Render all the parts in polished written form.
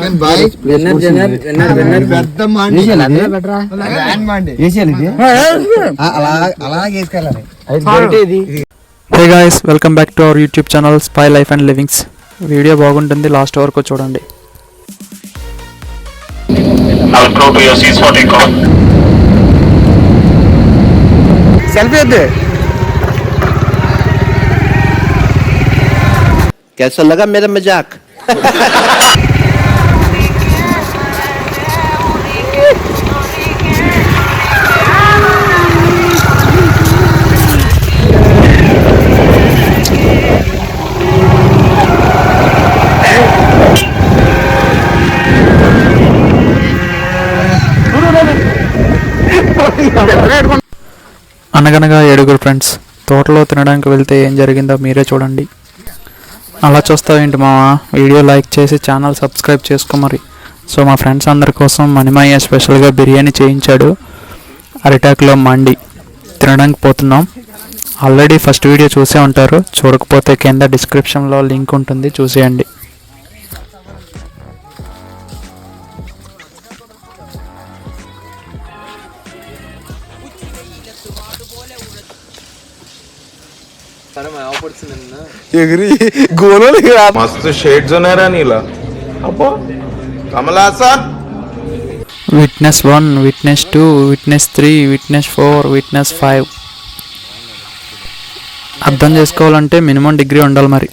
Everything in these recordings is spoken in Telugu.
Hey guys, welcome back to our YouTube channel spy life and livings. Video బాగుంటుంది, లాస్ట్ వరకు చూడండి. సెల్ఫీ వద్దు. कैसा लगा मेरा मजाक? అనగనగా 7 ఫ్రెండ్స్ తోటలో తినడానికి వెళ్తే ఏం జరిగిందో మీరే చూడండి. అలా చూస్తావేంటి మావా? వీడియో లైక్ చేసి ఛానల్ సబ్స్క్రైబ్ చేసుకో మరి. సో మా ఫ్రెండ్స్ అందరి కోసం మణిమయ్య స్పెషల్గా బిర్యానీ చేయించాడు. అరిటాకులో మండి తినడానికి పోతున్నాం. ఆల్రెడీ ఫస్ట్ వీడియో చూసే ఉంటారు, చూడకపోతే కింద డిస్క్రిప్షన్లో లింక్ ఉంటుంది, చూసేయండి. मस्त शेड्स ఉన్నాయి రా నీలా. అబ్బో Kamal Haasan. Witness 1, witness 2, witness 3, witness 4, witness 5. అర్థం చేసుకోవాలంటే మినిమం డిగ్రీ ఉండాలి మరి.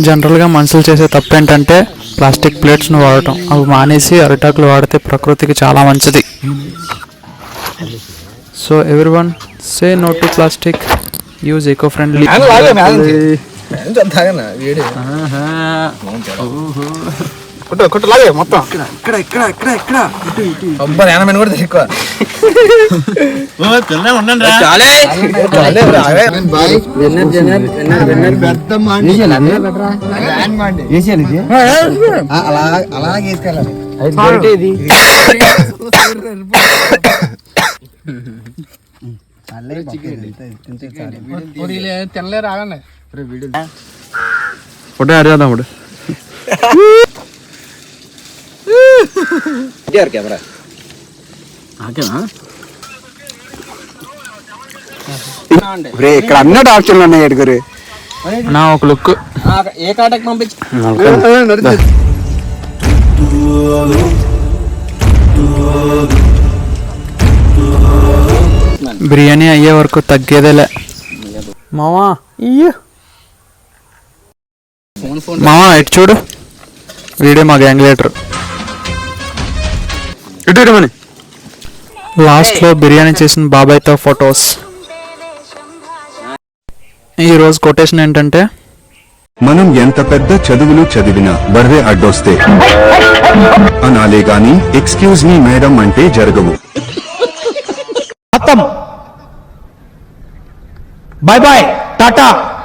జనరల్గా మనుషులు చేసే తప్పు ఏంటంటే ప్లాస్టిక్ ప్లేట్స్ను వాడటం. అవి మానేసి అరిటాకులు వాడితే ప్రకృతికి చాలా మంచిది. So everyone say no to plastic, use eco friendly. మొత్తం తినలేరు. ఆగండి ఫోటో అడిగాదాం. కెమెరా ఇక్కడ అన్నట్టు ఆప్షన్లు ఉన్నాయి. ఎడుగురు నా ఒక లుక్ ఏ కాటకి పంపించి బిర్యానీ అయ్యే వరకు తగ్గేదేలే మావా. మావా ఎటు చూడు, వీడియో మా గ్యాంగ్ లీడర్. లాస్ట్ లో బిర్యానీ చేసిన బాబాయ్తో ఫొటోస్. ఈరోజు కొటేషన్ ఏంటంటే, మనం ఎంత పెద్ద చదువులు చదివినా బర్రె అడ్డొస్తే అనాలే గాని ఎక్స్క్యూజ్ మీ మేడం అంటే జరగవు. Bye bye, Tata.